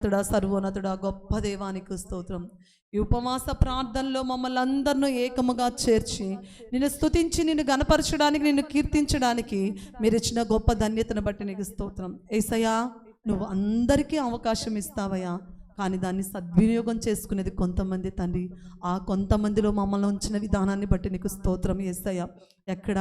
సర్వోన్నతుడా గొప్ప దేవానికి స్తోత్రం. ఈ ఉపవాస ప్రార్థనలో మమ్మల్ని అందరినూ ఏకముగా చేర్చి నిన్ను స్తుతించి నిన్ను గణపరచడానికి నిన్ను కీర్తించడానికి మీరు ఇచ్చిన గొప్ప ధన్యతను బట్టి నీకు స్తోత్రం. యేసయ్యా, నువ్వు అందరికీ అవకాశం ఇస్తావయ్యా, కానీ దాన్ని సద్వినియోగం చేసుకునేది కొంతమంది తండ్రి. ఆ కొంతమందిలో మమ్మల్ని ఉంచిన విధానాన్ని బట్టి నీకు స్తోత్రం యేసయ్యా. ఎక్కడ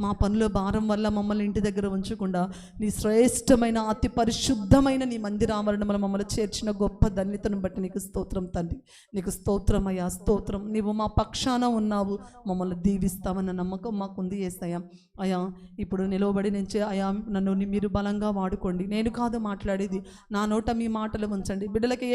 మా పనుల భారం వల్ల మమ్మల్ని ఇంటి దగ్గర ఉంచకుండా నీ శ్రేష్టమైన అతి పరిశుద్ధమైన నీ మందిరావరణంలో మమ్మల్ని చేర్చిన గొప్ప ధన్యతను బట్టి నీకు స్తోత్రం తండ్రి. నీకు స్తోత్రం అయ్యా, స్తోత్రం. నీవు మా పక్షాన ఉన్నావు, మమ్మల్ని దీవిస్తామన్న నమ్మకం మాకుంది యేసయ్యా. అయ్యా, ఇప్పుడు నిలవబడి నుంచి అయ్యా నన్ను మీరు బలంగా వాడుకోండి. నేను కాదు మాట్లాడేది, నా నోట మీ మాటలు ఉంచండి. బిడ్డలకి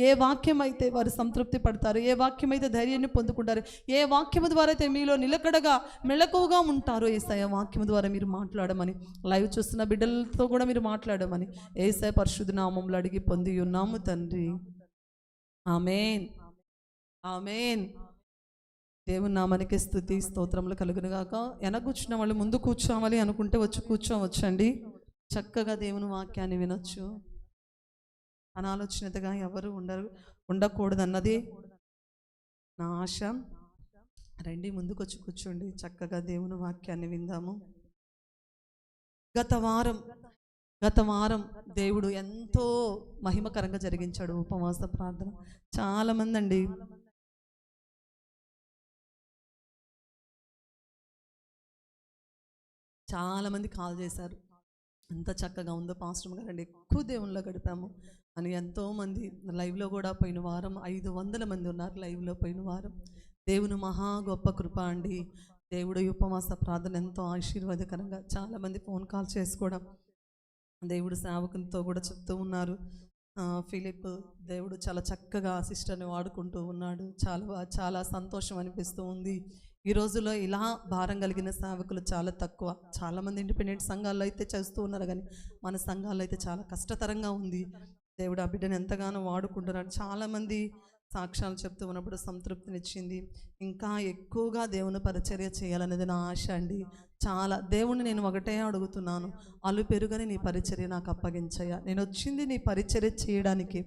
ఏ వాక్యం అయితే వారు సంతృప్తి పడతారు, ఏ వాక్యం అయితే ధైర్యాన్ని పొందుకుంటారు, ఏ వాక్యం ద్వారా అయితే మీలో నిలకడగా మెళకువగా ఉంటారో యేసయ్య వాక్యం ద్వారా మీరు మాట్లాడమని, లైవ్ చూస్తున్న బిడ్డలతో కూడా మీరు మాట్లాడమని యేసయ్య పరిశుద్ధ నామములో అడిగి పొంది ఉన్నాము తండ్రి. ఆమేన్, ఆమేన్. దేవుని నామానికి స్తుతి స్తోత్రములు కలుగును గాక. వెనక కూర్చున్న వాళ్ళు ముందు కూర్చోవాలి అనుకుంటే వచ్చి కూర్చోవచ్చండి. చక్కగా దేవుని వాక్యాన్ని వినొచ్చు. అనాలోచనగా ఎవరు ఉండకూడదన్నది నా ఆశ. రండి, ముందుకు వచ్చి కూర్చోండి, చక్కగా దేవుని వాక్యాన్ని విందాము. గత వారం దేవుడు ఎంతో మహిమకరంగా జరిగించాడు ఉపవాస ప్రార్థన. చాలామంది అండి చాలామంది కాల్ చేశారు, ఎంత చక్కగా ఉందో పాస్టర్ గారండి, ఎక్కువ దేవునిలో గడిపాము అని. ఎంతోమంది లైవ్లో కూడా పోయిన వారం 500 మంది ఉన్నారు లైవ్లో పోయిన వారం. దేవుని మహా గొప్ప కృప అండి. దేవుడు ఉపవాస ప్రార్థన ఎంతో ఆశీర్వాదకరంగా చాలామంది ఫోన్ కాల్ చేసుకోవడం, దేవుడు సేవకునితో కూడా చెప్తూ ఉన్నారు. ఫిలిప్ దేవుడు చాలా చక్కగా సిస్టర్ని వాడుకుంటూ ఉన్నాడు. చాలా సంతోషం అనిపిస్తూ ఉంది. ఈ రోజుల్లో ఇలా భారం కలిగిన సేవకులు చాలా తక్కువ. చాలామంది ఇండిపెండెంట్ సంఘాల్లో అయితే చేస్తూ ఉన్నారు, కానీ మన సంఘాల్లో అయితే చాలా కష్టతరంగా ఉంది. దేవుడు ఆ బిడ్డను ఎంతగానో వాడుకుంటున్నాడు. చాలామంది సాక్ష్యాలు చెప్తూ ఉన్నప్పుడు సంతృప్తినిచ్చింది. ఇంకా ఎక్కువగా దేవుని పరిచర్య చేయాలనేది నా ఆశ అండి. చాలా దేవుణ్ణి నేను ఒకటే అడుగుతున్నాను, అలు పెరుగని నీ పరిచర్య నాకు అప్పగించయ్యా. నేను వచ్చింది నీ పరిచర్య చేయడానికి,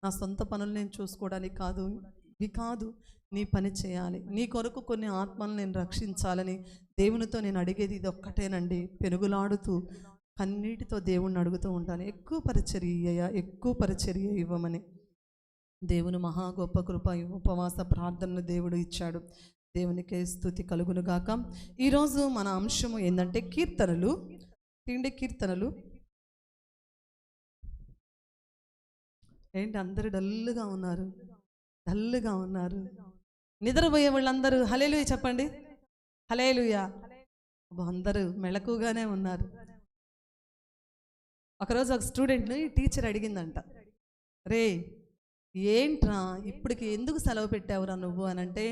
నా సొంత పనులు నేను చూసుకోవడానికి కాదు. ఇవి కాదు, నీ పని చేయాలి, నీ కొరకు కొన్ని ఆత్మలను నేను రక్షించాలని దేవునితో నేను అడిగేది ఇది ఒక్కటేనండి. పెనుగులాడుతూ కన్నీటితో దేవుణ్ణి అడుగుతూ ఉంటాను, ఎక్కువ పరిచర్య ఇవ్వమని. దేవుని మహా గొప్ప కృప ఉపవాస ప్రార్థనను దేవుడు ఇచ్చాడు. దేవునికే స్తుతి కలుగును గాక. ఈరోజు మన అంశము ఏంటంటే కీర్తనలు. కీర్తనలు ఏంటి అందరూ డల్లుగా ఉన్నారు. నిద్రపోయే వాళ్ళందరూ హల్లెలూయా చెప్పండి. హల్లెలూయా. అందరూ మెళకుగానే ఉన్నారు. ఒకరోజు ఒక స్టూడెంట్ని టీచర్ అడిగిందంట, రే ఏంట్రా ఇప్పటికి ఎందుకు సెలవు పెట్టావురా నువ్వు అని అంటే,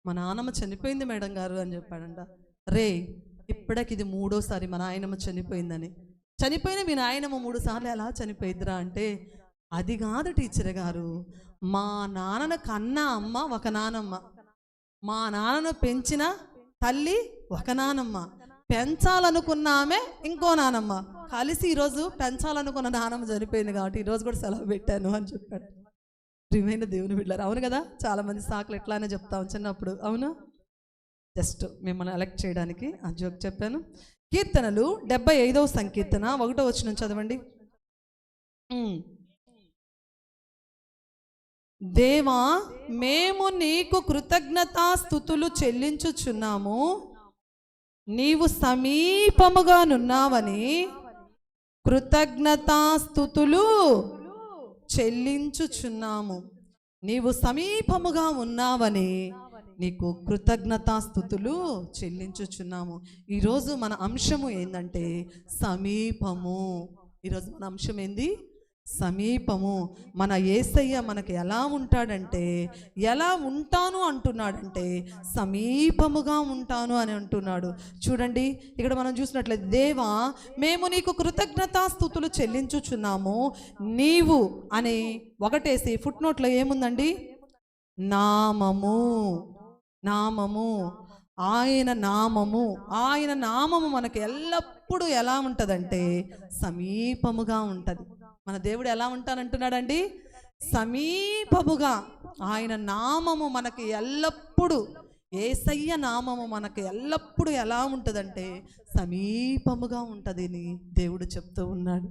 మా నాన్నమ్మ చనిపోయింది మేడం గారు అని చెప్పాడంట. రే ఇప్పటికి ఇది 3వ సారి మా నాయనమ్మ చనిపోయిందని. చనిపోయిన మీ నాయనమ్మ 3 సార్లు ఎలా చనిపోయిద్దిరా అంటే, అది కాదు టీచర్ గారు, మా నాన్నను కన్న అమ్మ ఒక నానమ్మ, మా నాన్నను పెంచిన తల్లి ఒక నానమ్మ, పెంచాలనుకున్న ఆమె ఇంకో నానమ్మ, కలిసి ఈరోజు పెంచాలనుకున్న నానమ్మ చనిపోయింది కాబట్టి ఈరోజు కూడా సెలవు పెట్టాను అని చెప్పాడు. ప్రియమైన దేవుని బిడ్డలారా, అవును కదా, చాలామంది సాకులు ఎట్లానే చెప్తాం చిన్నప్పుడు. అవును, జస్ట్ మిమ్మల్ని ఎలెక్ట్ చేయడానికి ఆ జోక్ చెప్పాను. కీర్తనలు 75వ సంకీర్తన 1వ వచనం చదవండి. దేవా, మేము నీకు కృతజ్ఞతాస్తుతులు చెల్లించుచున్నాము, నీవు సమీపముగా నున్నావని కృతజ్ఞతాస్తుతులు చెల్లించుచున్నాము. నీవు సమీపముగా ఉన్నావని నీకు కృతజ్ఞతాస్తుతులు చెల్లించుచున్నాము. ఈరోజు మన అంశము ఏంటంటే సమీపము. ఈరోజు మన అంశం ఏంది? సమీపము. మన యేసయ్య మనకి ఎలా ఉంటాడంటే, ఎలా ఉంటాను అంటున్నాడంటే సమీపముగా ఉంటాను అని అంటున్నాడు. చూడండి, ఇక్కడ మనం చూసినట్లయితే, దేవా మేము నీకు కృతజ్ఞతాస్తుతులు చెల్లించుచున్నాము, నీవు అని ఒకటేసి ఫుట్ నోట్లో ఏముందండి? నామము. ఆయన నామము మనకి ఎల్లప్పుడూ ఎలా ఉంటుందంటే సమీపముగా ఉంటుంది. మన దేవుడు ఎలా ఉంటానంటున్నాడండి? సమీపముగా. ఆయన నామము మనకి ఎల్లప్పుడూ, యేసయ్య నామము మనకి ఎల్లప్పుడూ ఎలా ఉంటుందంటే సమీపముగా ఉంటుంది అని దేవుడు చెప్తూ ఉన్నాడు.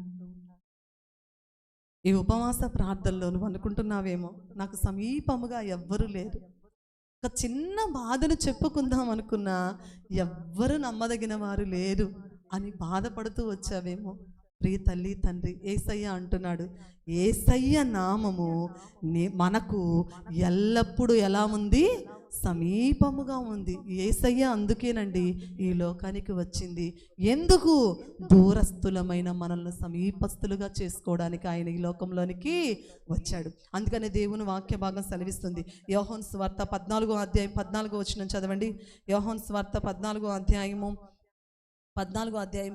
ఈ ఉపవాస ప్రార్థనలో నువ్వు అనుకుంటున్నావేమో, నాకు సమీపముగా ఎవ్వరూ లేరు, ఒక చిన్న బాధను చెప్పుకుందాం అనుకున్నా ఎవ్వరు నమ్మదగిన వారు లేరు అని బాధపడుతూ వచ్చావేమో. ప్రియ తల్లి తండ్రి, యేసయ్య అంటున్నాడు, యేసయ్య నామము మనకు ఎల్లప్పుడూ ఎలా ఉంది? సమీపముగా ఉంది. యేసయ్య అందుకేనండి ఈ లోకానికి వచ్చింది. ఎందుకు? దూరస్థులమైన మనల్ని సమీపస్థులుగా చేసుకోవడానికి ఆయన ఈ లోకంలోనికి వచ్చాడు. అందుకని దేవుని వాక్య భాగం సెలవిస్తుంది. యోహాను సువార్త 14వ అధ్యాయం 14వ వచనం చదవండి. యోహాను సువార్త 14వ అధ్యాయం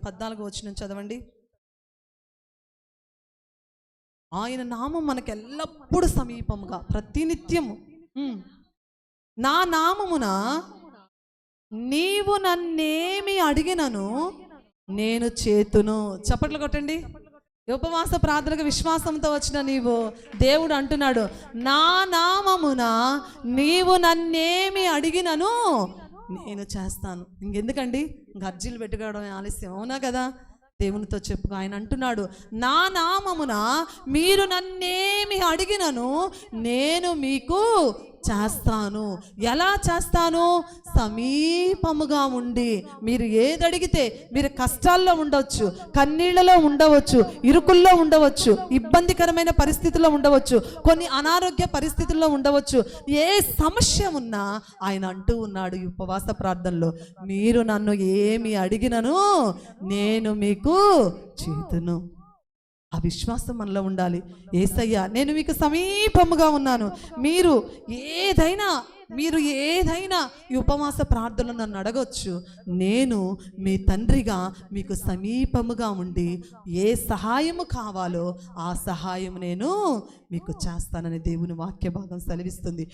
14వ వచనం చదవండి. ఆయన నామం మనకు ఎల్లప్పుడూ సమీపముగా, ప్రతినిత్యము. నా నామమున నీవు నన్నేమి అడిగినను నేను చేతును. చప్పట్లు కొట్టండి. ఉపవాస ప్రార్థనకు విశ్వాసంతో వచ్చిన నీవు, దేవుడు అంటున్నాడు, నా నామమున నీవు నన్నేమి అడిగినను నేను చేస్తాను. ఇంకెందుకండి గర్జీలు పెట్టుకోవడం ఆలస్యం? అవునా కదా? దేవునితో చెప్పుకో. ఆయన అంటున్నాడు, నా నామమున మీరు నన్నేమి అడిగినను నేను మీకు చేస్తాను. ఎలా చేస్తాను? సమీపముగా ఉండి. మీరు ఏది అడిగితే, మీరు కష్టాల్లో ఉండవచ్చు, కన్నీళ్లలో ఉండవచ్చు, ఇరుకుల్లో ఉండవచ్చు, ఇబ్బందికరమైన పరిస్థితుల్లో ఉండవచ్చు, కొన్ని అనారోగ్య పరిస్థితుల్లో ఉండవచ్చు, ఏ సమస్య ఉన్నా ఆయన అంటూ ఉన్నాడు ఈ ఉపవాస ప్రార్థనలో, మీరు నన్ను ఏమి అడిగినను నేను మీకు చేతును. ఆ విశ్వాసం మనలో ఉండాలి. యేసయ్య నేను మీకు సమీపముగా ఉన్నాను. మీరు ఏదైనా ఈ ఉపవాస ప్రార్థనలు నన్ను అడగొచ్చు. నేను మీ తండ్రిగా మీకు సమీపముగా ఉండి ఏ సహాయము కావాలో ఆ సహాయం నేను మీకు చేస్తానని దేవుని వాక్య భాగం సెలవిస్తుంది.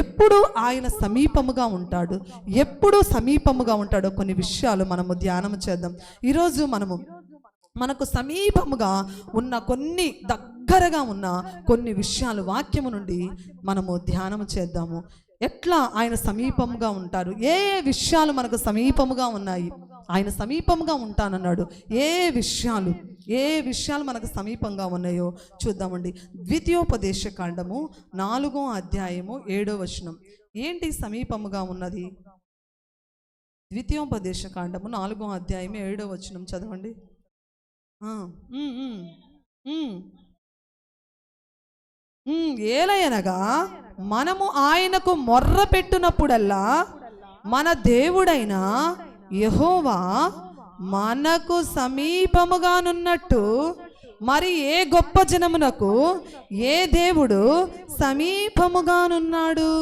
ఎప్పుడు ఆయన సమీపముగా ఉంటాడు, ఎప్పుడు సమీపముగా ఉంటాడో కొన్ని విషయాలు మనము ధ్యానం చేద్దాం. ఈరోజు మనకు సమీపముగా ఉన్న కొన్ని, దగ్గరగా ఉన్న కొన్ని విషయాలు వాక్యము నుండి మనము ధ్యానం చేద్దాము. ఎట్లా ఆయన సమీపముగా ఉంటారు, ఏ విషయాలు మనకు సమీపముగా ఉన్నాయి, ఆయన సమీపముగా ఉంటానన్నాడు. ఏ విషయాలు మనకు సమీపంగా ఉన్నాయో చూద్దామండి. ద్వితీయోపదేశ కాండము 4వ అధ్యాయము 7వ వచనం. ఏంటి సమీపముగా ఉన్నది? ద్వితీయోపదేశ కాండము 4వ అధ్యాయం 7వ వచనం చదవండి. ఏలయనగా మనము ఆయనకు మొర్ర పెట్టునప్పుడల్లా మన దేవుడైన యెహోవా మనకు సమీపముగానున్నట్టు మరి ఏ గొప్ప జనమునకు ఏ దేవుడు సమీపముగానున్నాడు?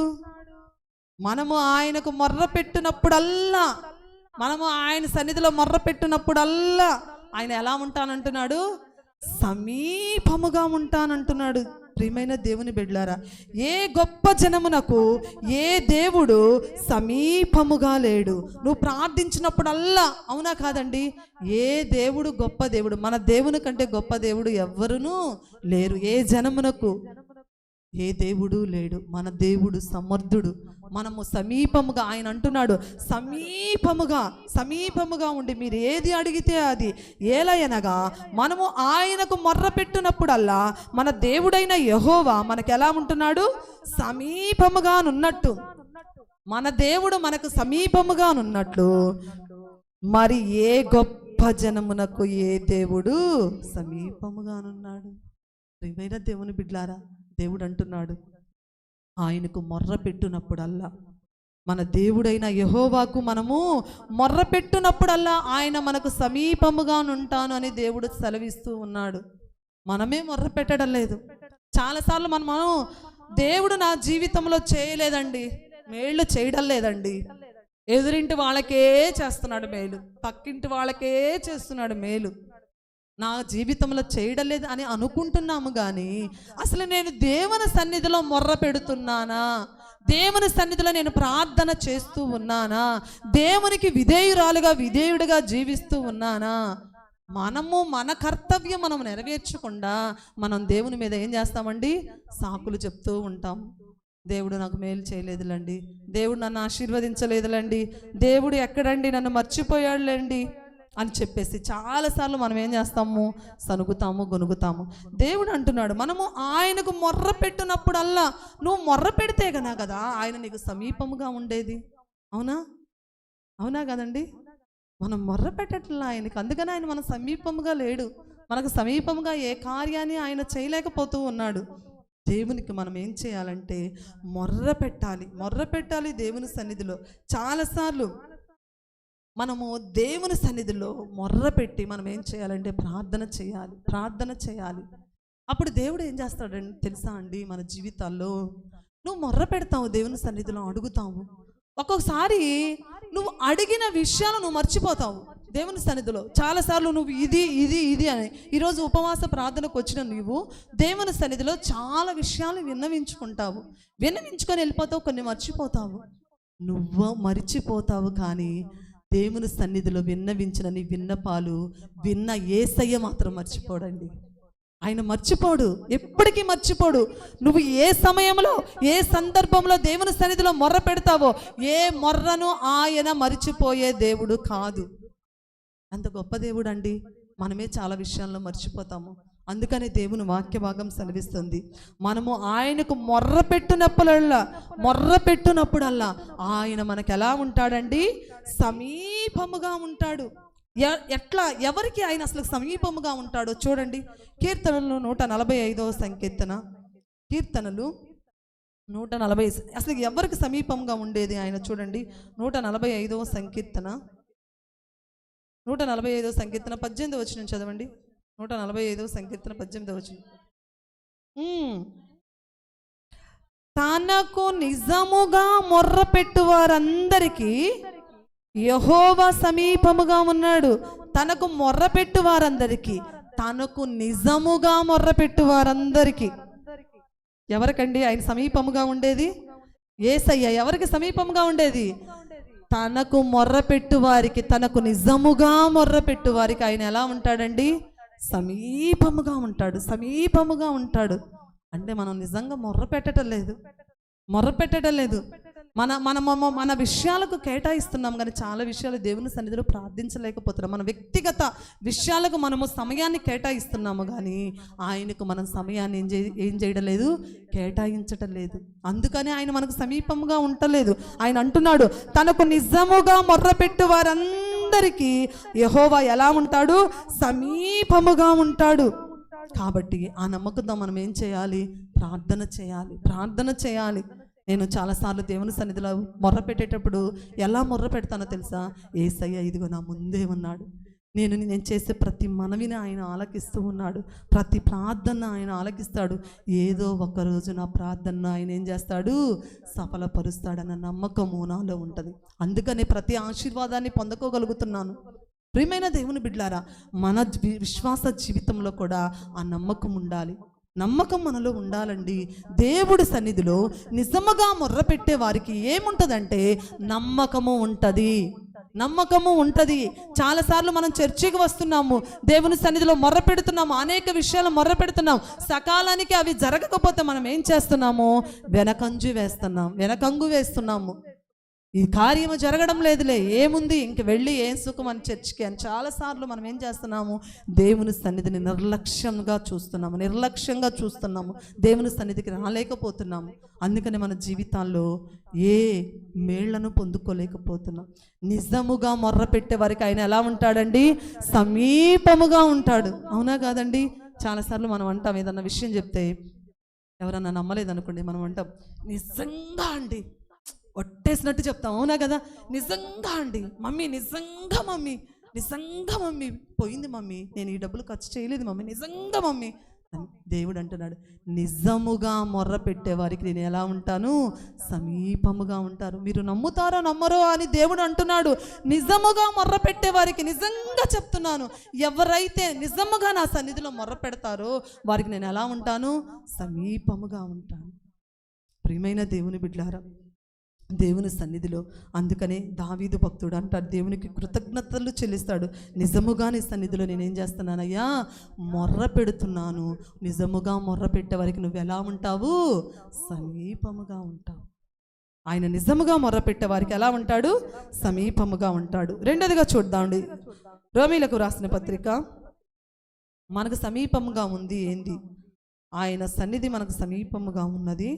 మనము ఆయనకు మొర్ర పెట్టినప్పుడల్లా, మనము ఆయన సన్నిధిలో మొర్ర పెట్టినప్పుడల్లా ఆయన ఎలా ఉంటానంటున్నాడు? సమీపముగా ఉంటానంటున్నాడు. ప్రియమైన దేవుని బిడ్డలారా, ఏ గొప్ప జనమునకు ఏ దేవుడు సమీపముగా లేడు. నువ్వు ప్రార్థించినప్పుడల్లా, అవునా కాదండి? ఏ దేవుడు గొప్ప దేవుడు? మన దేవుని కంటే గొప్ప దేవుడు ఎవ్వరునూ లేరు. ఏ జనమునకు ఏ దేవుడు లేడు. మన దేవుడు సమర్థుడు. మనము సమీపముగా, ఆయన అంటున్నాడు సమీపముగా ఉండి మీరు ఏది అడిగితే అది. ఏలయనగా మనము ఆయనకు మొర్ర పెట్టినప్పుడల్లా మన దేవుడైన యెహోవా మనకు ఎలా ఉంటున్నాడు? సమీపముగా నున్నట్టు. మన దేవుడు మనకు సమీపముగా నున్నట్లు మరి ఏ గొప్ప జనమునకు ఏ దేవుడు సమీపముగానున్నాడు. ప్రియమైన దేవుని బిడ్డలారా, దేవుడు అంటున్నాడు, ఆయనకు మొర్ర పెట్టినప్పుడల్లా, మన దేవుడైన యెహోవాకు మనము మొర్ర పెట్టినప్పుడల్లా ఆయన మనకు సమీపముగా ఉంటాను అని దేవుడు సెలవిస్తూ ఉన్నాడు. మనమే మొర్ర పెట్టడం లేదు. చాలాసార్లు మనం దేవుడు నా జీవితంలో చేయలేదండి, మేళ్ళు చేయడం లేదండి, ఎదురింటి వాళ్ళకే చేస్తున్నాడు మేలు, పక్కింటి వాళ్ళకే చేస్తున్నాడు మేలు, నా జీవితంలో చేయడం లేదు అని అనుకుంటున్నాము. కానీ అసలు నేను దేవుని సన్నిధిలో మొర్ర పెడుతున్నానా? దేవుని సన్నిధిలో నేను ప్రార్థన చేస్తూ ఉన్నానా? దేవునికి విధేయుడిగా జీవిస్తూ ఉన్నానా మన కర్తవ్యం మనం నెరవేర్చకుండా మనం దేవుని మీద ఏం చేస్తామండి? సాకులు చెప్తూ ఉంటాం. దేవుడు నాకు మేలు చేయలేదులండి, దేవుడు నన్ను ఆశీర్వదించలేదులండి, దేవుడు ఎక్కడండి, నన్ను మర్చిపోయాడులేండి అని చెప్పేసి చాలాసార్లు మనం ఏం చేస్తాము? సనుగుతాము, గొనుగుతాము. దేవుడు అంటున్నాడు, మనము ఆయనకు మొర్ర పెట్టినప్పుడల్లా, నువ్వు మొర్ర పెడితే కదా ఆయన నీకు సమీపముగా ఉండేది. అవునా? అవునా కదండి? మనం మొర్ర పెట్టట్లా ఆయనకి, అందుకని ఆయన మన సమీపముగా లేడు. మనకు సమీపముగా ఏ కార్యాన్ని ఆయన చేయలేకపోతూ ఉన్నాడు. దేవునికి మనం ఏం చేయాలంటే మొర్ర పెట్టాలి దేవుని సన్నిధిలో. చాలాసార్లు మనము దేవుని సన్నిధిలో మొర్ర పెట్టి మనం ఏం చేయాలంటే ప్రార్థన చేయాలి. అప్పుడు దేవుడు ఏం చేస్తాడండి తెలుసా అండి? మన జీవితాల్లో నువ్వు మొర్ర పెడతావు, దేవుని సన్నిధిలో అడుగుతావు. ఒక్కొక్కసారి నువ్వు అడిగిన విషయాలు నువ్వు మర్చిపోతావు దేవుని సన్నిధిలో. చాలాసార్లు నువ్వు ఇది అని ఈరోజు ఉపవాస ప్రార్థనకు వచ్చిన నువ్వు దేవుని సన్నిధిలో చాలా విషయాలు విన్నవించుకొని వెళ్ళిపోతావు, కొన్ని మర్చిపోతావు. నువ్వు మర్చిపోతావు, కానీ దేవుని సన్నిధిలో విన్నవించిన నీ విన్నపాలు విన్న యేసయ్య మాత్రం మర్చిపోడండి. ఆయన మర్చిపోడు, ఎప్పటికీ మర్చిపోడు. నువ్వు ఏ సమయంలో, ఏ సందర్భంలో దేవుని సన్నిధిలో మొర్ర పెడతావో ఏ మొర్రను ఆయన మర్చిపోయే దేవుడు కాదు. అంత గొప్ప దేవుడు అండి. మనమే చాలా విషయాల్లో మర్చిపోతాము. అందుకని దేవుని వాక్య భాగం సెలవిస్తుంది, మనము ఆయనకు మొర్ర పెట్టినప్పుడల్లా ఆయన మనకు ఎలా ఉంటాడండి? సమీపముగా ఉంటాడు. ఎట్లా, ఎవరికి ఆయన అసలు సమీపముగా ఉంటాడో చూడండి. కీర్తనలు 145వ సంకీర్తన, కీర్తనలు 140. అసలు ఎవరికి సమీపంగా ఉండేది ఆయన? చూడండి 145వ సంకీర్తన, 145వ సంకీర్తన 18వ వచనం చదవండి. 145వ సంకీర్తన 18వ వచనం. తనకు నిజముగా మొర్ర పెట్టు వారందరికీ యెహోవా సమీపముగా ఉన్నాడు. తనకు మొర్ర పెట్టు వారందరికీ, తనకు నిజముగా మొర్ర పెట్టు వారందరికీ. ఎవరికండి ఆయన సమీపముగా ఉండేది? యేసయ్య. ఎవరికి సమీపముగా ఉండేది? తనకు మొర్ర పెట్టు వారికి, తనకు నిజముగా మొర్ర పెట్టు వారికి ఆయన ఎలా ఉంటాడండి? సమీపముగా ఉంటాడు. అంటే మనం నిజంగా మొర్ర పెట్టడం లేదు. మన విషయాలకు కేటాయిస్తున్నాం, కానీ చాలా విషయాలు దేవుని సన్నిధిలో ప్రార్థించలేకపోతున్నాం. మన వ్యక్తిగత విషయాలకు మనము సమయాన్ని కేటాయిస్తున్నాము, కానీ ఆయనకు మనం సమయాన్ని ఏం చేయడం లేదు? కేటాయించటం లేదు. అందుకని ఆయన మనకు సమీపంగా ఉండలేదు. ఆయన అంటున్నాడు, తనకు నిజముగా మొర్ర పెట్టు వారందరికీ యెహోవా ఎలా ఉంటాడు? సమీపముగా ఉంటాడు. కాబట్టి ఆ నమ్మకంతో మనం ఏం చేయాలి? ప్రార్థన చేయాలి. నేను చాలాసార్లు దేవుని సన్నిధిలో మొర్ర పెట్టేటప్పుడు ఎలా మొర్ర పెడతానో తెలుసా? యేసయ్య ఇదిగో నా ముందే ఉన్నాడు. నేను చేసే ప్రతి మనవిని ఆయన ఆలకిస్తూ ఉన్నాడు. ప్రతి ప్రార్థన ఆయన ఆలకిస్తాడు. ఏదో ఒకరోజు నా ప్రార్థన ఆయన ఏం చేస్తాడు? సఫలపరుస్తాడన్న నమ్మకము నాలో ఉంటుంది. అందుకని ప్రతి ఆశీర్వాదాన్ని పొందుకోగలుగుతున్నాను. ప్రియమైన దేవుని బిడ్డలారా, మన విశ్వాస జీవితంలో కూడా ఆ నమ్మకం ఉండాలి. నమ్మకం మనలో ఉండాలండి. దేవుడి సన్నిధిలో నిజముగా మొర్ర పెట్టే వారికి ఏముంటుందంటే నమ్మకము ఉంటుంది. చాలాసార్లు మనం చర్చికి వస్తున్నాము, దేవుని సన్నిధిలో మొర్ర పెడుతున్నాము, అనేక విషయాలు మొర్ర పెడుతున్నాం. సకాలానికి అవి జరగకపోతే మనం ఏం చేస్తున్నాము? వెనకంగు వేస్తున్నాము. ఈ కార్యము జరగడం లేదులే, ఏముంది, ఇంక వెళ్ళి ఏం సుఖం అని చర్చికి అని చాలాసార్లు మనం ఏం చేస్తున్నాము? దేవుని సన్నిధిని నిర్లక్ష్యంగా చూస్తున్నాము. దేవుని సన్నిధికి రాలేకపోతున్నాము. అందుకని మన జీవితాల్లో ఏ మేళ్లను పొందుకోలేకపోతున్నాం. నిజముగా మొర్ర పెట్టే వారికి ఆయన ఎలా ఉంటాడండి? సమీపముగా ఉంటాడు. అవునా కాదండి? చాలాసార్లు మనం అంటాం, ఏదన్నా విషయం చెప్తే ఎవరన్నా నమ్మలేదనుకోండి, మనం అంటాం నిజంగా అండి, ఒట్టేసినట్టు చెప్తాం. అవునా కదా? నిజంగా అండి మమ్మీ, నిజంగా మమ్మీ పోయింది మమ్మీ, నేను ఈ డబ్బులు ఖర్చు చేయలేదు మమ్మీ, నిజంగా మమ్మీ. దేవుడు అంటున్నాడు, నిజముగా మొర్ర పెట్టే వారికి నేను ఎలా ఉంటాను? సమీపముగా ఉంటారు. మీరు నమ్ముతారో నమ్మరో అని దేవుడు అంటున్నాడు. నిజముగా మొర్ర పెట్టే వారికి నిజంగా చెప్తున్నాను, ఎవరైతే నిజముగా నా సన్నిధిలో మొర్ర పెడతారో వారికి నేను ఎలా ఉంటాను? సమీపముగా ఉంటాను. ప్రియమైన దేవుని బిడ్డలారా, దేవుని సన్నిధిలో. అందుకనే దావీదు భక్తుడు అంటాడు, దేవునికి కృతజ్ఞతలు చెల్లిస్తాడు. నిజముగా నీ సన్నిధిలో నేనేం చేస్తున్నానయ్యా, మొర్ర పెడుతున్నాను. నిజముగా మొర్ర పెట్టే వారికి నువ్వు ఎలా ఉంటావు, సమీపముగా ఉంటావు. ఆయన నిజముగా మొర్ర పెట్టే వారికి ఎలా ఉంటాడు, సమీపముగా ఉంటాడు. రెండోదిగా చూద్దామండి, రోమీలకు రాసిన పత్రిక మనకు సమీపముగా ఉంది. ఏంది, ఆయన సన్నిధి మనకు సమీపముగా ఉన్నది.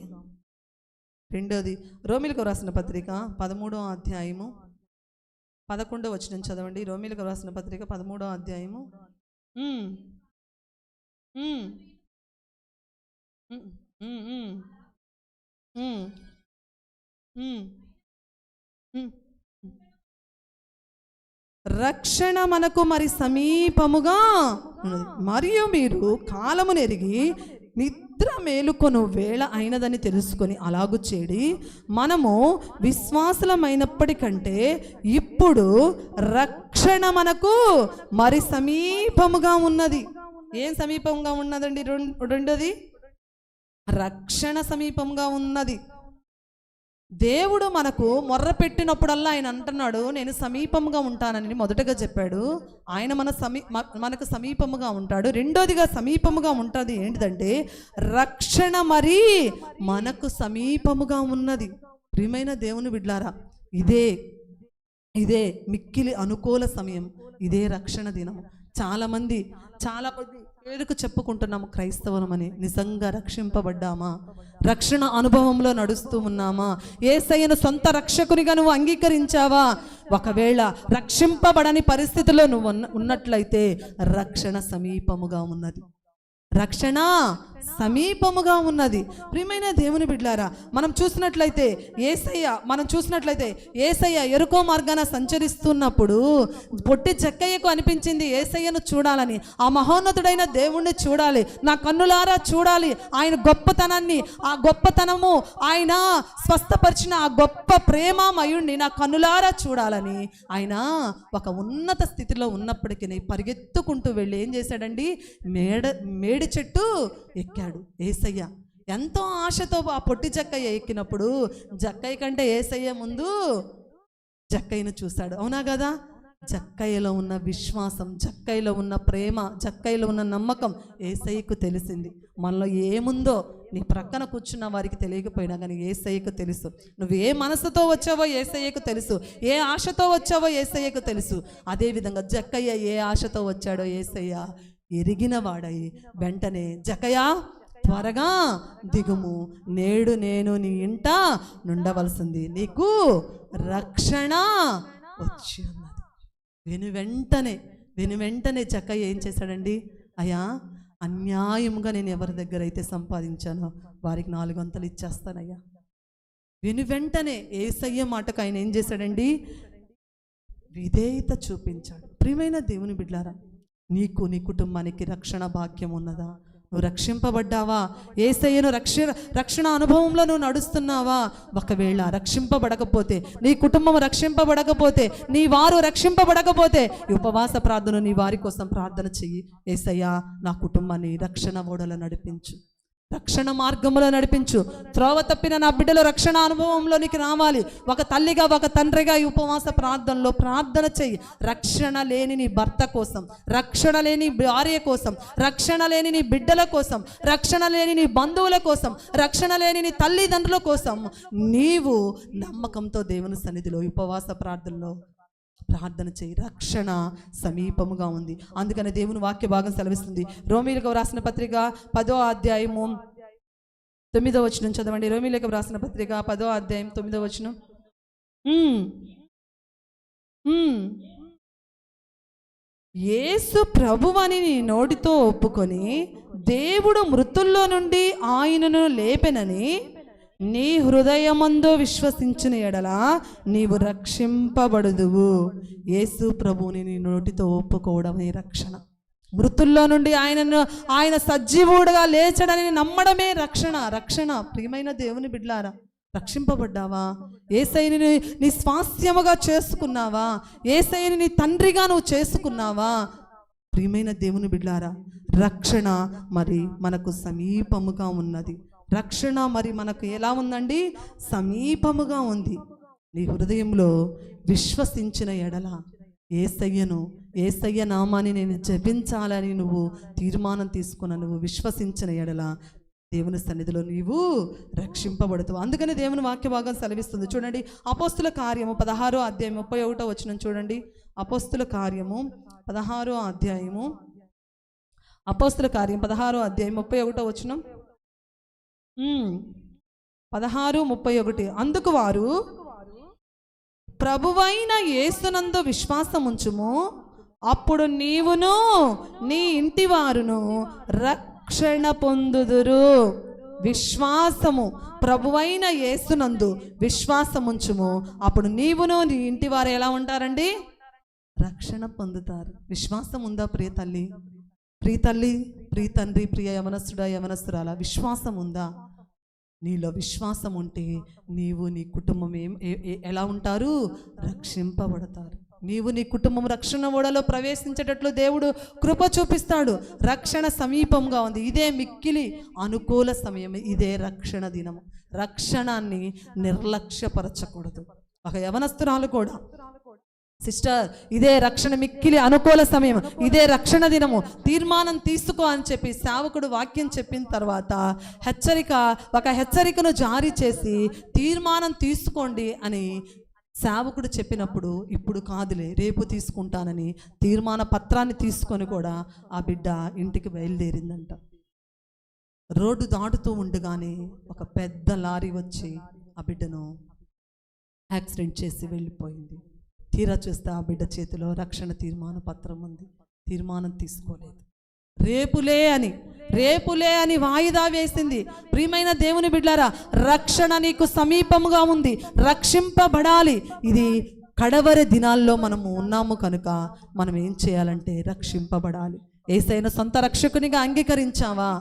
రెండోది రోమీలకు రాసిన పత్రిక 13వ అధ్యాయము 11వ వచనం చదవండి. రోమీలకు రాసిన పత్రిక 13వ అధ్యాయము. రక్షణ మనకు మరి సమీపముగా ఉన్నది, మరియు మీరు కాలము నెరిగి నిద్ర మేలుకొను వేళ అయినదని తెలుసుకొని అలాగు చేడి మనము విశ్వాసులమైనప్పటికంటే ఇప్పుడు రక్షణ మనకు మరి సమీపముగా ఉన్నది. ఏం సమీపంగా ఉన్నదండి? రెండోది రక్షణ సమీపంగా ఉన్నది. దేవుడు మనకు మొర్ర పెట్టినప్పుడల్లా ఆయన అంటున్నాడు, నేను సమీపంగా ఉంటానని మొదటగా చెప్పాడు. ఆయన మనకు సమీపముగా ఉంటాడు. రెండోదిగా సమీపముగా ఉంటుంది ఏంటిదంటే రక్షణ మరి మనకు సమీపముగా ఉన్నది. ప్రియమైన దేవుని బిడ్లారా, ఇదే మిక్కిలి అనుకూల సమయం, ఇదే రక్షణ దినం. చాలా మంది పేరుకు చెప్పుకుంటున్నాము క్రైస్తవులమని. నిజంగా రక్షింపబడ్డామా? రక్షణ అనుభవంలో నడుస్తూ ఉన్నామా? యేసయ్యను సొంత రక్షకునిగా నువ్వు అంగీకరించావా? ఒకవేళ రక్షింపబడని పరిస్థితిలో నువ్వు ఉన్నట్లయితే రక్షణ సమీపముగా ఉన్నది. రక్షణ సమీపముగా ఉన్నది. ప్రియమైన దేవుని బిడ్డలారా, మనం చూసినట్లయితే యేసయ్య యెరికో మార్గాన సంచరిస్తున్నప్పుడు పొట్టి జక్కయ్యకు అనిపించింది యేసయ్యను చూడాలని, ఆ మహోన్నతుడైన దేవుణ్ణి చూడాలి, నా కన్నులారా చూడాలి, ఆయన గొప్పతనాన్ని, ఆ గొప్పతనము, ఆయన స్వస్థపరిచిన ఆ గొప్ప ప్రేమమయుణ్ణి నా కన్నులారా చూడాలని ఆయన ఒక ఉన్నత స్థితిలో ఉన్నప్పటికీ పరిగెత్తుకుంటూ వెళ్ళి ఏం చేశాడండి, మేడి చెట్టు ఎక్కాడు యేసయ్య. ఎంతో ఆశతో ఆ పొట్టి జక్కయ్య ఎక్కినప్పుడు జక్కయ్య కంటే యేసయ్య ముందు జక్కయ్యను చూశాడు. అవునా కదా? జక్కయ్యలో ఉన్న విశ్వాసం, జక్కయ్యలో ఉన్న ప్రేమ, జక్కయ్యలో ఉన్న నమ్మకం యేసయ్యకు తెలిసింది. మనలో ఏముందో నీ ప్రక్కన కూర్చున్న వారికి తెలియకపోయినా కానీ యేసయ్యకు తెలుసు. నువ్వు ఏ మనసుతో వచ్చావో యేసయ్యకు తెలుసు, ఏ ఆశతో వచ్చావో యేసయ్యకు తెలుసు. అదేవిధంగా జక్కయ్య ఏ ఆశతో వచ్చాడో యేసయ్య ఎరిగిన వాడై వెంటనే, జక్కయ్యా త్వరగా దిగుము, నేడు నేను నీ ఇంట నుండవలసింది, నీకు రక్షణ వచ్చి ఉన్నది. వెను వెంటనే జక్కయ్య ఏం చేశాడండి, అయ్యా అన్యాయంగా నేను ఎవరి దగ్గర అయితే సంపాదించానో వారికి 4 వంతులు ఇచ్చేస్తానయ్యా. వెను వెంటనే యేసయ్య మాటకు ఆయన ఏం చేశాడండి, విధేయత చూపించాడు. ప్రియమైన దేవుని బిడ్డలారా, నీకు నీ కుటుంబానికి రక్షణ భాగ్యం ఉన్నదా? నువ్వు రక్షింపబడ్డావా? యేసయ్యను రక్షణ అనుభవంలో నువ్వు నడుస్తున్నావా? ఒకవేళ రక్షింపబడకపోతే, నీ కుటుంబం రక్షింపబడకపోతే, నీ వారు రక్షింపబడకపోతే ఈ ఉపవాస ప్రార్థన నీ వారి కోసం ప్రార్థన చెయ్యి. యేసయ్యా నా కుటుంబాన్ని రక్షణ ఓడలో నడిపించు, రక్షణ మార్గంలో నడిపించు. త్రోవ తప్పిన నా బిడ్డలు రక్షణ అనుభవంలోనికి రావాలి. ఒక తల్లిగా, ఒక తండ్రిగా ఈ ఉపవాస ప్రార్థనలో ప్రార్థన చెయ్యి. రక్షణ లేని నీ భర్త కోసం, రక్షణ లేని భార్య కోసం, రక్షణ లేని నీ బిడ్డల కోసం, రక్షణ లేని నీ బంధువుల కోసం, రక్షణ లేని నీ తల్లిదండ్రుల కోసం నీవు నమ్మకంతో దేవుని సన్నిధిలో ఉపవాస ప్రార్థనలో ప్రార్థన చేయి. రక్షణ సమీపముగా ఉంది. అందుకని దేవుని వాక్య భాగం సెలవిస్తుంది. రోమీలకు రాసిన పత్రిక 10వ అధ్యాయము 9వ వచనం చదవండి. రోమీలకు రాసిన పత్రిక 10వ అధ్యాయం 9వ వచనం. యేసు ప్రభువని నీ నోటితో ఒప్పుకొని దేవుడు మృతుల్లో నుండి ఆయనను లేపెనని నీ హృదయమందు విశ్వసించిన ఎడల నీవు రక్షింపబడుదువు. యేసు ప్రభువుని నీ నోటితో ఒప్పుకోవడమే రక్షణ. మృతుల్లో నుండి ఆయన సజీవుడుగా లేచడని నమ్మడమే రక్షణ. ప్రియమైన దేవుని బిడ్డలారా, రక్షింపబడ్డావా? యేసయ్యని నీ స్వాస్థ్యముగా చేసుకున్నావా? యేసయ్యని నీ తండ్రిగా నువ్వు చేసుకున్నావా? ప్రియమైన దేవుని బిడ్డలారా, రక్షణ మరి మనకు సమీపముగా ఉన్నది. రక్షణ మరి మనకు ఎలా ఉందండి? సమీపముగా ఉంది. నీ హృదయంలో విశ్వసించిన ఎడల యేసయ్య నామాన్ని నేను జపించాలని నువ్వు తీర్మానం తీసుకున్న, నువ్వు విశ్వసించిన ఎడల దేవుని సన్నిధిలో నీవు రక్షింపబడుతావు. అందుకని దేవుని వాక్య భాగం సెలవిస్తుంది. చూడండి, అపోస్తుల కార్యము 16వ అధ్యాయం 31వ వచనం చూడండి. అపోస్తుల కార్యము 16వ అధ్యాయము, అపోస్తుల కార్యం 16వ అధ్యాయం 31వ వచనం, 16:31. అందుకు వారు, ప్రభువైన యేసునందు విశ్వాసముంచుము, అప్పుడు నీవును నీ ఇంటి వారును రక్షణ పొందుదురు. విశ్వాసము, ప్రభువైన యేసునందు విశ్వాసముంచుము, అప్పుడు నీవును నీ ఇంటి వారు ఎలా ఉంటారండి? రక్షణ పొందుతారు. విశ్వాసం ఉందా ప్రియ తల్లి, ప్రియ తల్లి, ప్రియ తండ్రి, ప్రియ యవనస్తుడా, యవనస్తురాలా? విశ్వాసం ఉందా? నీలో విశ్వాసం ఉంటే నీవు నీ కుటుంబం ఎలా ఉంటారు? రక్షింపబడతారు. నీవు నీ కుటుంబం రక్షణ ఓడలో ప్రవేశించేటట్లు దేవుడు కృప చూపిస్తాడు. రక్షణ సమీపంగా ఉంది. ఇదే మిక్కిలి అనుకూల సమయం. ఇదే రక్షణ దినము. రక్షణాన్ని నిర్లక్ష్యపరచకూడదు. ఒక యవనస్తురాలు కూడా, సిస్టర్, ఇదే రక్షణ మిక్కిలి అనుకూల సమయం, ఇదే రక్షణ దినము, తీర్మానం తీసుకో అని చెప్పి సేవకుడు వాక్యం చెప్పిన తర్వాత ఒక హెచ్చరికను జారీ చేసి తీర్మానం తీసుకోండి అని సేవకుడు చెప్పినప్పుడు, ఇప్పుడు కాదులే రేపు తీసుకుంటానని తీర్మాన పత్రాన్ని తీసుకొని కూడా ఆ బిడ్డ ఇంటికి బయలుదేరిందంట. రోడ్డు దాటుతూ ఉండగానే ఒక పెద్ద లారీ వచ్చి ఆ బిడ్డను యాక్సిడెంట్ చేసి వెళ్ళిపోయింది. తీరా చూస్తే ఆ బిడ్డ చేతిలో రక్షణ తీర్మాన పత్రం ఉంది. తీర్మానం తీసుకోలేదు. రేపులే అని వాయిదా వేసింది. ప్రియమైన దేవుని బిడ్డలారా, రక్షణ నీకు సమీపముగా ఉంది. రక్షింపబడాలి. ఇది కడవరి దినాల్లో మనము ఉన్నాము కనుక మనం ఏం చేయాలంటే రక్షింపబడాలి. యేసయ్యను సొంత రక్షకునిగా అంగీకరించావా?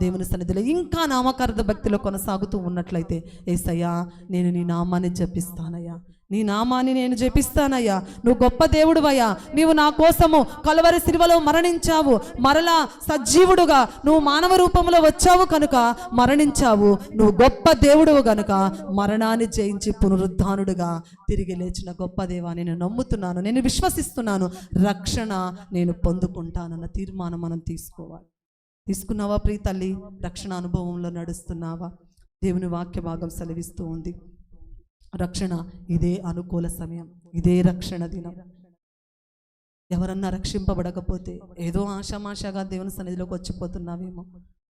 దేవుని సన్నిధిలో ఇంకా నామకార్థ భక్తిలో కొనసాగుతూ ఉన్నట్లయితే, యేసయ్యా నేను నీ నామాన్ని జపిస్తానయ్యా, నీ నామాన్ని నేను జపిస్తానయ్యా, నువ్వు గొప్ప దేవుడువయ్యా, నీవు నా కోసము కలువరి శిలువలో మరణించావు, మరలా సజీవుడుగా నువ్వు మానవ రూపంలో వచ్చావు కనుక మరణించావు, నువ్వు గొప్ప దేవుడువు కనుక మరణాన్ని జయించి పునరుద్ధానుడుగా తిరిగి లేచిన గొప్ప దేవా నేను నమ్ముతున్నాను, నేను విశ్వసిస్తున్నాను, రక్షణ నేను పొందుకుంటానన్న తీర్మానం మనం తీసుకోవాలి. తీసుకున్నావా ప్రియ తల్లి? రక్షణ అనుభవంలో నడుస్తున్నావా? దేవుని వాక్య భాగం సెలవిస్తూ ఉంది, రక్షణ ఇదే అనుకూల సమయం, ఇదే రక్షణ దినం. ఎవరన్నా రక్షింపబడకపోతే ఏదో ఆషామాషాగా దేవుని సన్నిధిలోకి వచ్చిపోతున్నావేమో,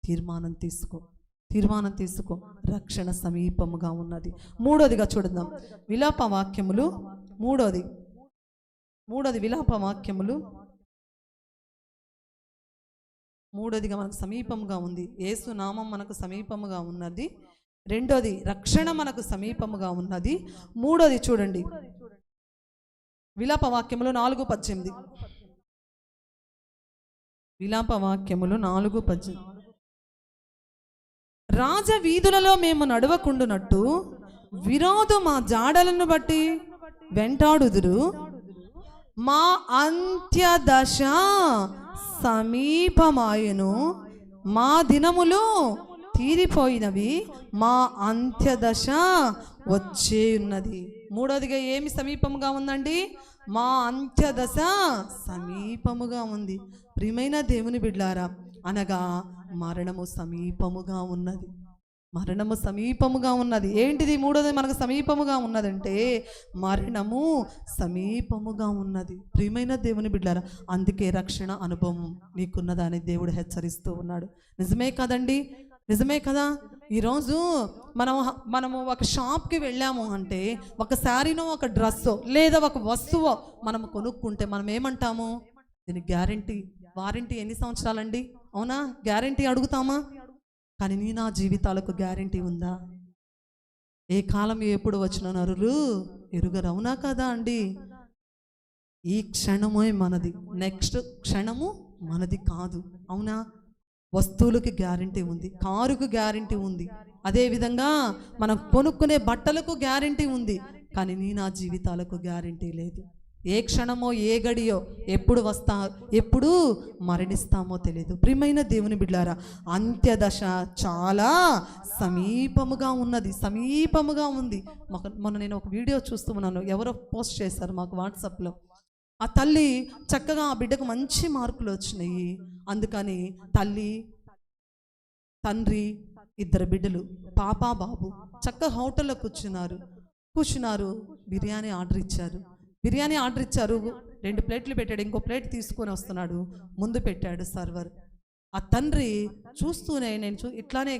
తీర్మానం తీసుకో. రక్షణ సమీపముగా ఉన్నది. మూడోదిగా చూద్దాం, విలాపవాక్యములు. మూడోది విలాపవాక్యములు. మూడోదిగా మనకు సమీపముగా ఉంది. యేసు నామం మనకు సమీపముగా ఉన్నది. రెండోది రక్షణ మనకు సమీపముగా ఉన్నది. మూడోది చూడండి, విలాపవాక్యములు 4:18. విలాపవాక్యములు 4:18. రాజవీధులలో మేము నడవకుండునట్టు విరోధు మా జాడలను బట్టి వెంటాడుదురు, మా అంత్యదశ సమీపమాయను, మా దినములు తీరిపోయినవి, మా అంత్యదశ వచ్చే ఉన్నది. మూడోదిగా ఏమి సమీపముగా ఉందండి? మా అంత్యదశ సమీపముగా ఉంది. ప్రియమైన దేవుని బిడ్లారా, అనగా మరణము సమీపముగా ఉన్నది. మరణము సమీపముగా ఉన్నది. ఏంటిది మూడోది మనకు సమీపముగా ఉన్నదంటే మరణము సమీపముగా ఉన్నది. ప్రియమైన దేవుని బిడ్డలారా, అందుకే రక్షణ అనుభవం నీకున్నదని దేవుడు హెచ్చరిస్తూ ఉన్నాడు. నిజమే కదండి? నిజమే కదా? ఈరోజు మనము ఒక షాప్కి వెళ్ళాము అంటే ఒక శారీనో ఒక డ్రెస్సో లేదా ఒక వస్తువో మనము కొనుక్కుంటే మనం ఏమంటాము? దీనికి గ్యారంటీ, వారంటీ ఎన్ని సంవత్సరాలండి? అవునా? గ్యారంటీ అడుగుతామా? కానీ నీ నా జీవితాలకు గ్యారంటీ ఉందా? ఏ కాలం ఎప్పుడు వచ్చిన నరులు ఎరుగరు. అవునా కదా అండి? ఈ క్షణమే మనది, నెక్స్ట్ క్షణము మనది కాదు. అవునా? వస్తువులకి గ్యారంటీ ఉంది, కారుకు గ్యారంటీ ఉంది, అదేవిధంగా మనం కొనుక్కునే బట్టలకు గ్యారంటీ ఉంది. కానీ నీ నా జీవితాలకు గ్యారంటీ లేదు. ఏ క్షణమో ఏ గడియో ఎప్పుడు మరణిస్తామో తెలియదు. ప్రియమైన దేవుని బిడ్డారా, అంత్యదశ చాలా సమీపముగా ఉంది. మొన్న నేను ఒక వీడియో చూస్తూ ఉన్నాను, ఎవరో పోస్ట్ చేశారు మాకు వాట్సాప్లో. ఆ తల్లి చక్కగా ఆ బిడ్డకు మంచి మార్కులు వచ్చినాయి. అందుకని తల్లి, తండ్రి, 2 బిడ్డలు, పాప బాబు చక్కగా హోటల్లో కూర్చున్నారు. బిర్యానీ ఆర్డర్ ఇచ్చారు. 2 ప్లేట్లు పెట్టాడు. ఇంకో ప్లేట్ తీసుకొని వస్తున్నాడు. ముందు పెట్టాడు సర్వర్. ఆ తండ్రి చూస్తూనే, నేను ఇట్లానే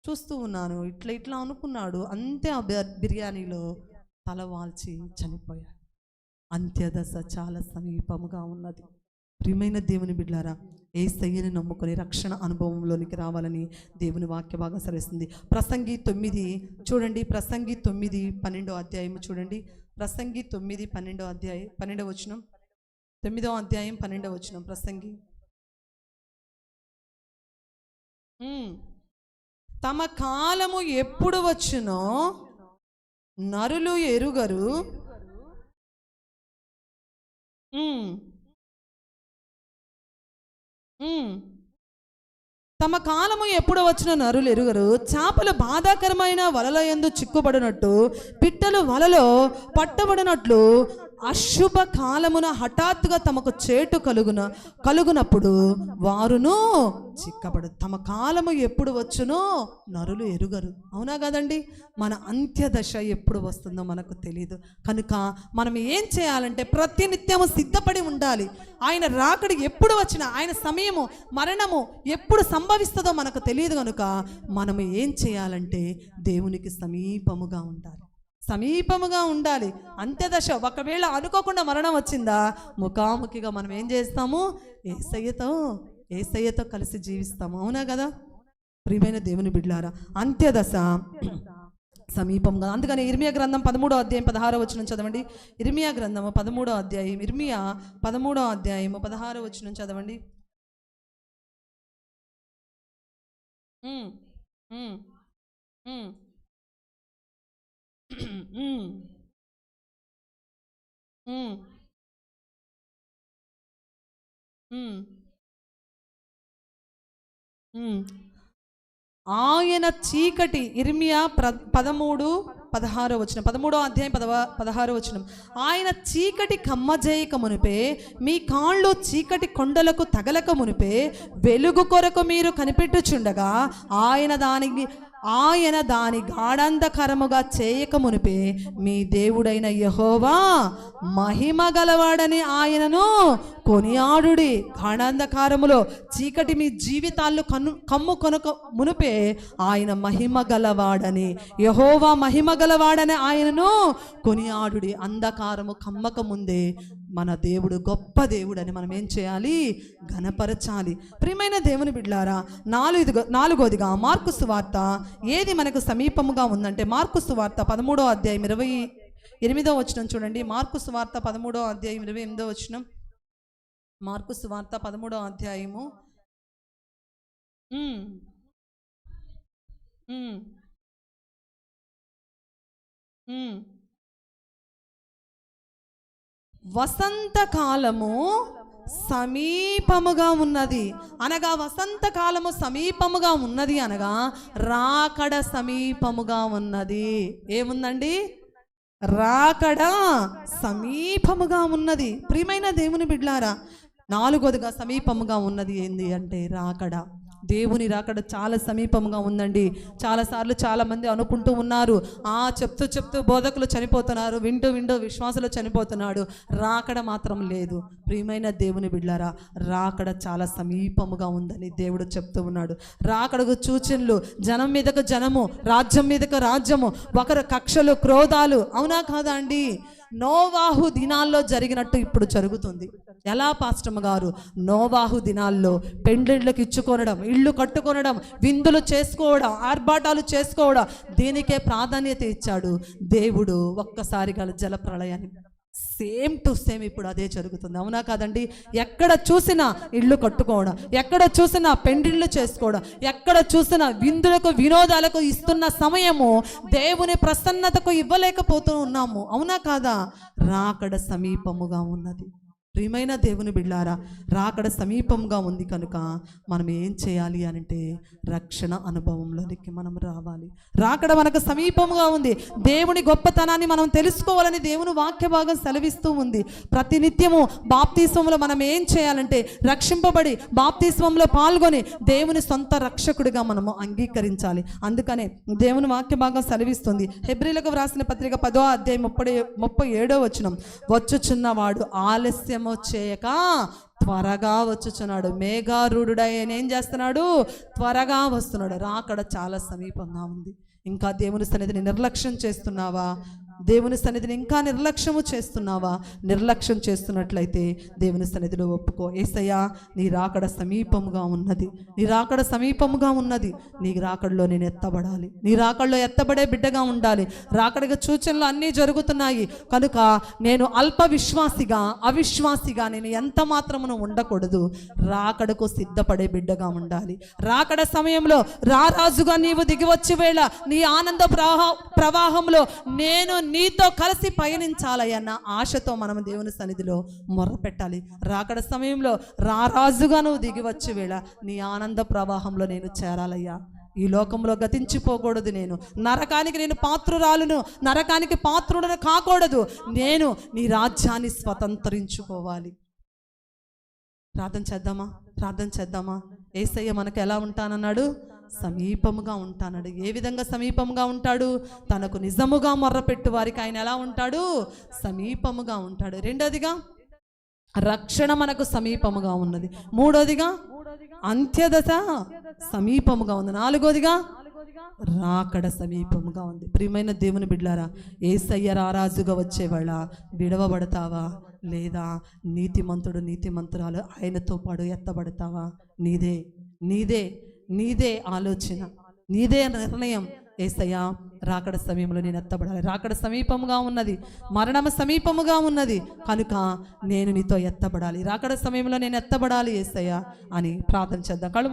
చూస్తూ ఉన్నాను, ఇట్లా అనుకున్నాడు. అంతే ఆ బిర్యానీలో తల వాల్చి చనిపోయాడు. అంత్యదశ చాలా సమీపముగా ఉన్నది. ప్రియమైన దేవుని బిడ్డలారా, యేసయ్యను నమ్ముకొని రక్షణ అనుభవంలోనికి రావాలని దేవుని వాక్య భాగం సరిస్తుంది. ప్రసంగి 9 చూడండి. ప్రసంగి 9:12 అధ్యాయం చూడండి. ప్రసంగి 9:12 అధ్యాయం 12వ వచనం. 9వ అధ్యాయం 12వ వచనం. ప్రసంగి. తమ కాలము ఎప్పుడు వచ్చునో నరులు ఎరుగరు. తమ కాలము ఎప్పుడు వచ్చిన నరులు ఎరుగరు. చేపలు బాధాకరమైన వలల యందు చిక్కుబడినట్టు, పిట్టలు వలలో పట్టబడినట్లు అశుభ కాలమున హఠాత్తుగా తమకు చేటు కలుగునప్పుడు వారును చిక్కబడు. తమ కాలము ఎప్పుడు వచ్చునో నరులు ఎరుగరు. అవునా కదండి? మన అంత్యదశ ఎప్పుడు వస్తుందో మనకు తెలియదు. కనుక మనం ఏం చేయాలంటే ప్రతినిత్యము సిద్ధపడి ఉండాలి. ఆయన రాకడి ఎప్పుడు వచ్చినా, ఆయన సమయము, మరణము ఎప్పుడు సంభవిస్తుందో మనకు తెలియదు. కనుక మనం ఏం చేయాలంటే దేవునికి సమీపముగా ఉండాలి. అంత్యదశ ఒకవేళ అనుకోకుండా మరణం వచ్చిందా, ముఖాముఖిగా మనం ఏం చేస్తాము? యేసయ్యతో కలిసి జీవిస్తాము. అవునా కదా? ప్రియమైన దేవుని బిడ్డలారా, అంత్యదశ సమీపంగా. అందుకని ఇర్మియా గ్రంథం 13వ అధ్యాయం 16వ వచనం చదవండి. ఇర్మియా గ్రంథము 13వ అధ్యాయం, ఇర్మియా 13వ అధ్యాయము 16వ వచనం చదవండి. ఆయన చీకటి. ఇర్మియా 13:16 వచనం. 13వ అధ్యాయం 16వ వచనం. ఆయన చీకటి కమ్మజేయక మునిపే, మీ కాళ్ళు చీకటి కొండలకు తగలక మునిపే, వెలుగు కొరకు మీరు కనిపెట్టుచుండగా ఆయన దాని గాఢంధకరముగా చేయక మునిపే, మీ దేవుడైన యెహోవా మహిమ గలవాడని ఆయనను కొనియాడుడి. గాఢంధకారములో చీకటి మీ జీవితాల్లో కమ్ము కొనక మునిపే ఆయన మహిమ గలవాడని, యెహోవా మహిమ గలవాడని ఆయనను కొనియాడుడి. అంధకారము కమ్మక ముందే మన దేవుడు గొప్ప దేవుడని మనం ఏం చేయాలి? ఘనపరచాలి. ప్రియమైన దేవుని బిడ్డలారా, నాలుగోదిగా మార్కు సువార్త ఏది మనకు సమీపముగా ఉందంటే, మార్కు సువార్త 13వ అధ్యాయం 28వ వచనం చూడండి. మార్కు సువార్త 13వ అధ్యాయం 28వ వచనం. మార్కు సువార్త 13వ అధ్యాయము వసంతకాలము సమీపముగా ఉన్నది అనగా, వసంతకాలము సమీపముగా ఉన్నది అనగా రాకడ సమీపముగా ఉన్నది. ఏముందండి? రాకడ సమీపముగా ఉన్నది. ప్రియమైన దేవుని బిడ్డలారా, నాలుగోదిగా సమీపముగా ఉన్నది ఏంది అంటే రాకడ. దేవుని రాకడ చాలా సమీపంగా ఉందండి. చాలాసార్లు చాలామంది అనుకుంటూ ఉన్నారు, చెప్తూ బోధకులు చనిపోతున్నారు, వింటూ విశ్వాసులు చనిపోతున్నాడు, రాకడ మాత్రం లేదు. ప్రియమైన దేవుని బిడ్డలారా, రాకడ చాలా సమీపముగా ఉందని దేవుడు చెప్తూ ఉన్నాడు. రాకడకు సూచనలు, జనం మీదకు జనము, రాజ్యం మీదకు రాజ్యము, ఒకరు కక్షలు, క్రోధాలు. అవునా కాదా అండి? నోవాహు దినాల్లో జరిగినట్టు ఇప్పుడు జరుగుతుంది. ఎలా పాస్టమ్మ గారు? నోవాహు దినాల్లో పెండ్లిళ్ళకి ఇచ్చుకొనడం, ఇళ్ళు కట్టుకొనడం, విందులు చేసుకోవడం, ఆర్భాటాలు చేసుకోవడం, దీనికే ప్రాధాన్యత ఇచ్చాడు దేవుడు. ఒక్కసారిగా జల ప్రళయాన్ని సేమ్ టు సేమ్ ఇప్పుడు అదే జరుగుతుంది, అవునా కాదండి? ఎక్కడ చూసినా ఇళ్ళు కట్టుకోవడం, ఎక్కడ చూసినా పెండిళ్ళు చేసుకోవడం, ఎక్కడ చూసినా విందులకు వినోదాలకు ఇస్తున్న సమయము దేవుని ప్రసన్నతకు ఇవ్వలేకపోతూ ఉన్నాము, అవునా కాదా? రాకడ సమీపముగా ఉన్నది. ప్రియమైన దేవుని బిడ్డారా, రాకడ సమీపంగా ఉంది కనుక మనం ఏం చేయాలి అంటే రక్షణ అనుభవంలోనికి మనం రావాలి. రాకడ మనకు సమీపంగా ఉంది. దేవుని గొప్పతనాన్ని మనం తెలుసుకోవాలని దేవుని వాక్య భాగం సెలవిస్తూ ఉంది. ప్రతినిత్యము బాప్తిస్వంలో మనం ఏం చేయాలంటే రక్షింపబడి బాప్తిస్వంలో పాల్గొని దేవుని సొంత రక్షకుడిగా మనము అంగీకరించాలి. అందుకనే దేవుని వాక్య భాగం సెలవిస్తుంది. హెబ్రీలకు వ్రాసిన పత్రిక 10వ అధ్యాయం 37వ వచనం, వచ్చుచున్నవాడు ఆలస్యం చేయక త్వరగా వచ్చుచున్నాడు. మేఘారూఢుడై ఏం చేస్తున్నాడు? త్వరగా వస్తున్నాడు. రాకడ చాలా సమీపంగా ఉంది. ఇంకా దేవుని సన్నిధిని నిర్లక్ష్యం చేస్తున్నావా? దేవుని సన్నిధిని ఇంకా నిర్లక్ష్యము చేస్తున్నావా? నిర్లక్ష్యం చేస్తున్నట్లయితే దేవుని సన్నిధిలో ఒప్పుకో. యేసయ్యా, నీ రాకడ సమీపముగా ఉన్నది, నీ రాకడ సమీపముగా ఉన్నది. నీ రాకడలో నేను ఎత్తబడాలి, నీ రాకడలో ఎత్తబడే బిడ్డగా ఉండాలి. రాకడగా సూచనలు అన్నీ జరుగుతున్నాయి కనుక నేను అల్ప విశ్వాసిగా, అవిశ్వాసిగా నేను ఎంత మాత్రమును ఉండకూడదు. రాకడకు సిద్ధపడే బిడ్డగా ఉండాలి. రాకడ సమయంలో రారాజుగా నీవు దిగివచ్చి వేళ నీ ఆనంద ప్రవాహంలో నేను నీతో కలిసి పయనించాలన్న ఆశతో మనం దేవుని సన్నిధిలో మొర్ర పెట్టాలి. రాకడ సమయంలో రారాజుగా నువ్వు దిగి వచ్చే వేళ నీ ఆనంద ప్రవాహంలో నేను చేరాలయ్యా. ఈ లోకంలో గతించిపోకూడదు. నేను నరకానికి నేను పాత్రురాలును, నరకానికి పాత్రుడను కాకూడదు. నేను నీ రాజ్యాన్ని స్వతంత్రించుకోవాలి. ప్రార్థన చేద్దామా? ప్రార్థన చేద్దామా? యేసయ్య మనకు ఎలా ఉంటానన్నాడు? సమీపముగా ఉంటానడు. ఏ విధంగా సమీపముగా ఉంటాడు? తనకు నిజముగా మొర్రపెట్టు వారికి ఆయన ఎలా ఉంటాడు? సమీపముగా ఉంటాడు. రెండోదిగా రక్షణ మనకు సమీపముగా ఉన్నది. మూడోదిగా అంత్యదశ సమీపముగా ఉంది. నాలుగోదిగా రాకడ సమీపముగా ఉంది. ప్రియమైన దేవుని బిడ్డలారా, యేసయ్య రారాజుగా వచ్చేవాళ్ళ విడవబడతావా లేదా నీతిమంతుడు నీతిమంతురాలు ఆయనతో పాటు ఎత్తబడతావా? నీదే నీదే నీదే ఆలోచన, నీదే నిర్ణయం. యేసయ్యా, రాకడ సమయంలో నేను ఎత్తబడాలి. రాకడ సమీపముగా ఉన్నది, మరణం సమీపముగా ఉన్నది కనుక నేను నీతో ఎత్తబడాలి. రాకడ సమయంలో నేను ఎత్తబడాలి యేసయ్యా అని ప్రార్థన చేద్దాం. కళ్ళు